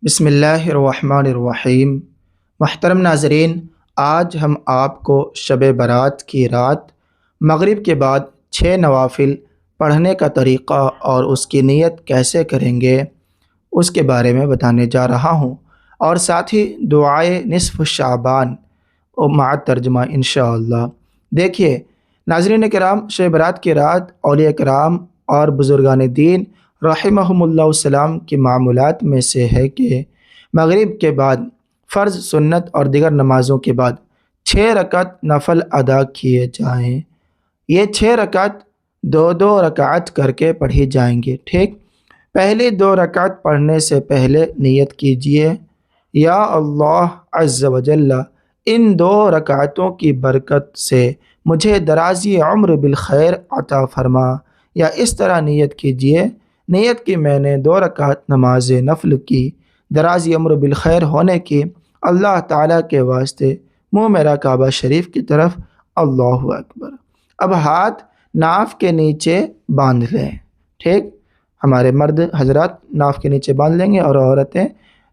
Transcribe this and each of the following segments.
بسم اللہ الرحمن الرحیم۔ محترم ناظرین، آج ہم آپ کو شب برات کی رات مغرب کے بعد 6 نوافل پڑھنے کا طریقہ اور اس کی نیت کیسے کریں گے اس کے بارے میں بتانے جا رہا ہوں، اور ساتھ ہی دعائے نصف شعبان اور مع ترجمہ انشاءاللہ۔ دیکھیے ناظرین کرام، شب برات کی رات اولیاء کرام اور بزرگان دین رحمہم اللہ السلام کی معمولات میں سے ہے کہ مغرب کے بعد فرض، سنت اور دیگر نمازوں کے بعد 6 رکعت نفل ادا کیے جائیں۔ یہ 6 رکعت 2 2 رکعت کر کے پڑھی جائیں گے، ٹھیک؟ پہلی 2 رکعت پڑھنے سے پہلے نیت کیجئے، یا اللہ عز و جل ان 2 رکعتوں کی برکت سے مجھے درازی عمر بالخیر عطا فرما، یا اس طرح نیت کیجئے، نیت کی میں نے 2 رکعت نماز نفل کی، درازی عمر بالخیر ہونے کی، اللہ تعالیٰ کے واسطے منہ میرا کعبہ شریف کی طرف، اللہ اکبر۔ اب ہاتھ ناف کے نیچے باندھ لیں، ٹھیک؟ ہمارے مرد حضرات ناف کے نیچے باندھ لیں گے اور عورتیں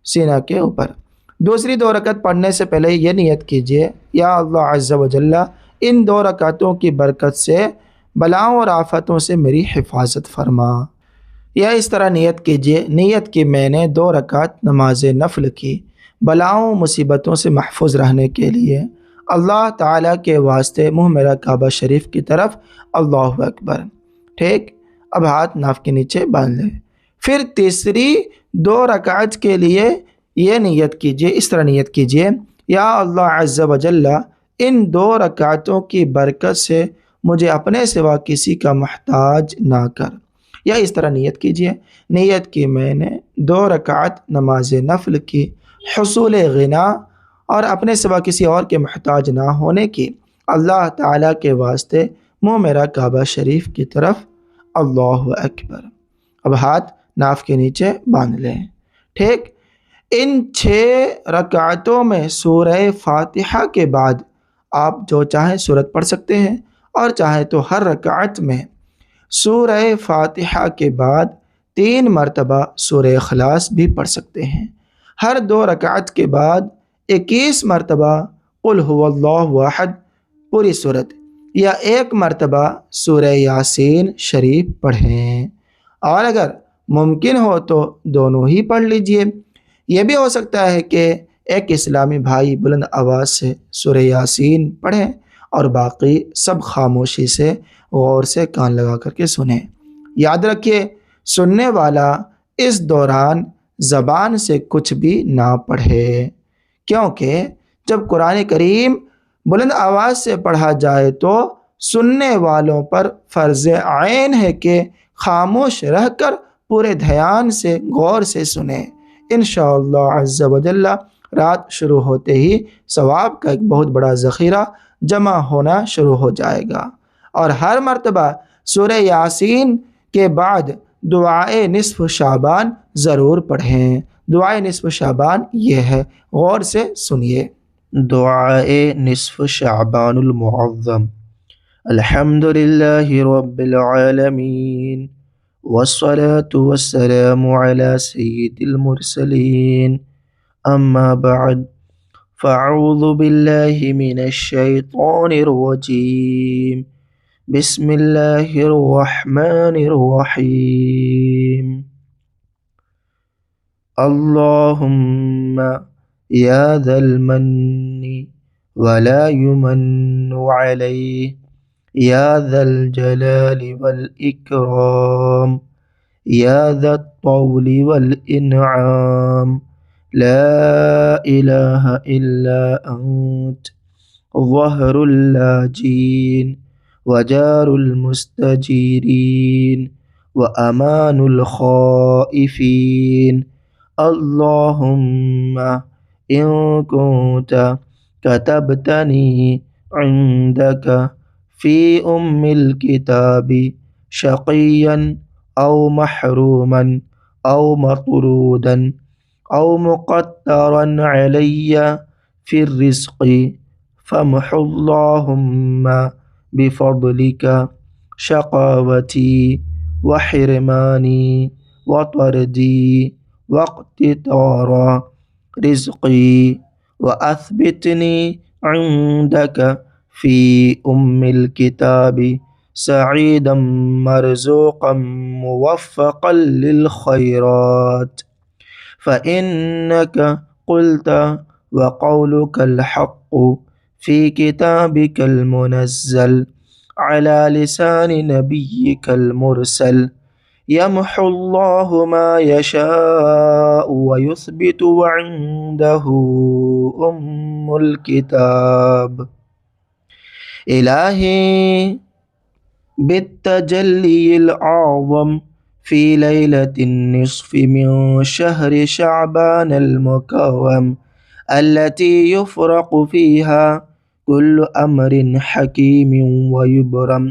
سینہ کے اوپر۔ دوسری 2 رکعت پڑھنے سے پہلے یہ نیت کیجئے، یا اللہ عز و جل ان 2 رکعتوں کی برکت سے بلاؤں اور آفتوں سے میری حفاظت فرما، یا اس طرح نیت کیجئے، نیت کی میں نے 2 رکعت نماز نفل کی بلاؤں مصیبتوں سے محفوظ رہنے کے لیے، اللہ تعالیٰ کے واسطے منہ میرا کعبہ شریف کی طرف، اللہ اکبر، ٹھیک؟ اب ہاتھ ناف کے نیچے باندھ لیں۔ پھر تیسری 2 رکعت کے لیے یہ نیت کیجئے، اس طرح نیت کیجئے، یا اللہ عز و جل ان 2 رکعتوں کی برکت سے مجھے اپنے سوا کسی کا محتاج نہ کر، یا اس طرح نیت کیجئے، نیت کی میں نے 2 رکعت نماز نفل کی حصول غنا اور اپنے سوا کسی اور کے محتاج نہ ہونے کی، اللہ تعالیٰ کے واسطے منہ میرا کعبہ شریف کی طرف، اللہ اکبر۔ اب ہاتھ ناف کے نیچے باندھ لیں، ٹھیک؟ ان 6 رکعتوں میں سورہ فاتحہ کے بعد آپ جو چاہیں سورت پڑھ سکتے ہیں، اور چاہیں تو ہر رکعت میں سورہ فاتحہ کے بعد 3 مرتبہ سورہ اخلاص بھی پڑھ سکتے ہیں۔ ہر 2 رکعت کے بعد 21 مرتبہ قل هو اللہ احد پوری صورت، یا 1 مرتبہ سورہ یاسین شریف پڑھیں، اور اگر ممکن ہو تو دونوں ہی پڑھ لیجئے۔ یہ بھی ہو سکتا ہے کہ ایک اسلامی بھائی بلند آواز سے سورہ یاسین پڑھیں اور باقی سب خاموشی سے غور سے کان لگا کر کے سنیں۔ یاد رکھیے، سننے والا اس دوران زبان سے کچھ بھی نہ پڑھے، کیونکہ جب قرآن کریم بلند آواز سے پڑھا جائے تو سننے والوں پر فرض عین ہے کہ خاموش رہ کر پورے دھیان سے غور سے سنیں۔ انشاءاللہ عز و جل رات شروع ہوتے ہی ثواب کا ایک بہت بڑا ذخیرہ جمع ہونا شروع ہو جائے گا، اور ہر مرتبہ سورہ یاسین کے بعد دعائے نصف شعبان ضرور پڑھیں۔ دعائے نصف شعبان یہ ہے، غور سے سنیے۔ دعائے نصف شعبان المعظم: الحمدللہ رب العالمین، والصلاة والسلام علی سید المرسلین، اما بعد، فاعوذ باللہ من الشیطان الرجیم، بسم اللہ الرحمن الرحیم۔ اللہم یا ذا المن ولا یمن علیہ، یا ذا الجلال والاکرام، یا ذا الطول والانعام، لا الہ الا انت، ظہر اللاجین وجار المستجیرین وامان الخائفین۔ اللہم ان کنت کتبتنی عندک فی الکتاب شقیا او محروما او مطرودا او مقترا علی فی الرزق، فامح اللہم بفضلک شقاوتی وحرمانی وطردی واقتطار رزقي وأثبتني عندك في الكتاب سعيدا مرزوقا موفقا للخيرات فإنك قلت وقولك الحق في كتابك المنزل على لسان نبيك المرسل يمحو الله ما يشاء ويثبت وعنده الكتاب إلهي بالتجلي الأعظم في ليلة النصف من شهر شعبان المكرم التي يفرق فيها كل أمر حكيم ويبرم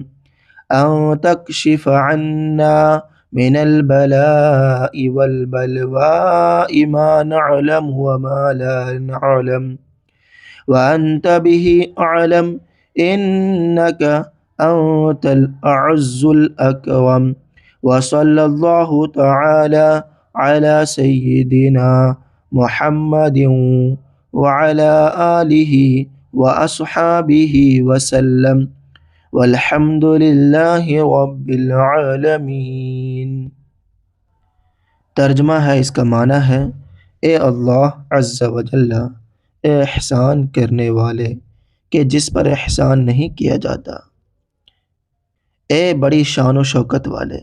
أن تكشف عنا من البلاء والبلواء ما نعلم وما لا نعلم وأنت به أعلم إنك أنت الأعز الأكرم وصلى الله تعالى على سيدنا محمد وعلى آله وأصحابه وسلم والحمد للہ رب العالمین۔ ترجمہ ہے، اس کا معنی ہے، اے اللہ عز و جل، اے احسان کرنے والے کہ جس پر احسان نہیں کیا جاتا، اے بڑی شان و شوکت والے،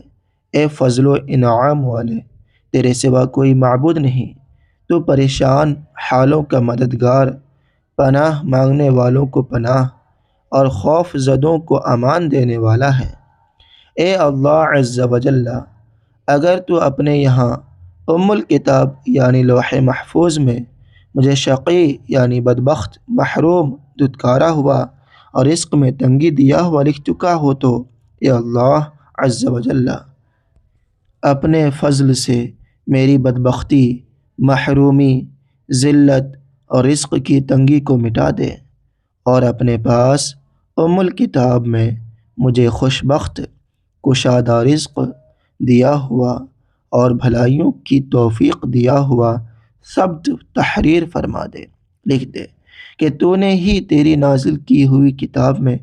اے فضل و انعام والے، تیرے سوا کوئی معبود نہیں، تو پریشان حالوں کا مددگار، پناہ مانگنے والوں کو پناہ اور خوف زدوں کو امان دینے والا ہے۔ اے اللہ عز و جل، اگر تو اپنے یہاں الکتاب یعنی لوح محفوظ میں مجھے شقی یعنی بدبخت، محروم، دھتکارا ہوا اور رزق میں تنگی دیا ہوا لکھ چکا ہو تو اے اللہ عز و جل اپنے فضل سے میری بدبختی، محرومی، ذلت اور رزق کی تنگی کو مٹا دے اور اپنے پاس الکتاب میں مجھے خوشبخت، کشادہ رزق دیا ہوا اور بھلائیوں کی توفیق دیا ہوا ثبت تحریر فرما دے، لکھ دے کہ تو نے ہی تیری نازل کی ہوئی کتاب میں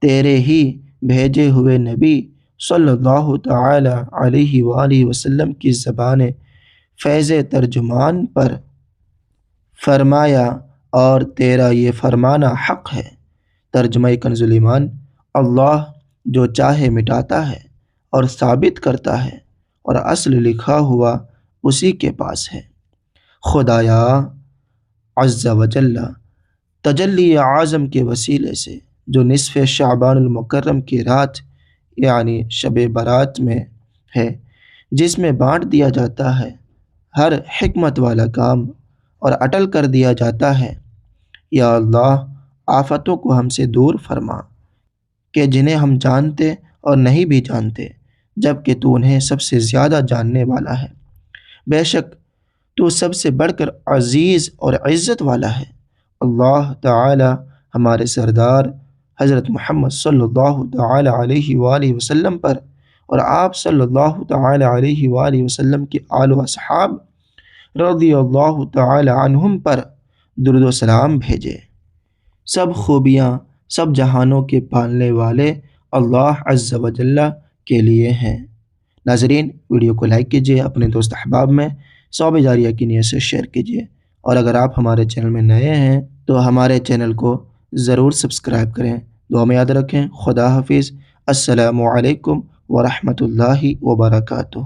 تیرے ہی بھیجے ہوئے نبی صلی اللہ تعالی علیہ وآلہ وسلم کی زبان فیض ترجمان پر فرمایا اور تیرا یہ فرمانا حق ہے۔ ترجمہ کنز ایمان، اللہ جو چاہے مٹاتا ہے اور ثابت کرتا ہے اور اصل لکھا ہوا اسی کے پاس ہے۔ خدایا عز و جل تجلی اعظم کے وسیلے سے جو نصف شعبان المکرم کی رات یعنی شب برات میں ہے، جس میں بانٹ دیا جاتا ہے ہر حکمت والا کام اور اٹل کر دیا جاتا ہے، یا اللہ آفتوں کو ہم سے دور فرما کہ جنہیں ہم جانتے اور نہیں بھی جانتے، جبکہ تو انہیں سب سے زیادہ جاننے والا ہے۔ بے شک تو سب سے بڑھ کر عزیز اور عزت والا ہے۔ اللہ تعالی ہمارے سردار حضرت محمد صلی اللہ تعالی علیہ وآلہ وسلم پر اور آپ صلی اللہ تعالی علیہ وآلہ وسلم کے آل و اصحاب رضی اللہ تعالی عنہم پر درود و سلام بھیجے۔ سب خوبیاں سب جہانوں کے پالنے والے اللہ عز و جل کے لیے ہیں۔ ناظرین، ویڈیو کو لائک کیجیے، اپنے دوست احباب میں ثواب جاریہ کی نیت سے شیئر کیجیے، اور اگر آپ ہمارے چینل میں نئے ہیں تو ہمارے چینل کو ضرور سبسکرائب کریں۔ دعا میں یاد رکھیں۔ خدا حافظ۔ السلام علیکم ورحمۃ اللہ وبرکاتہ۔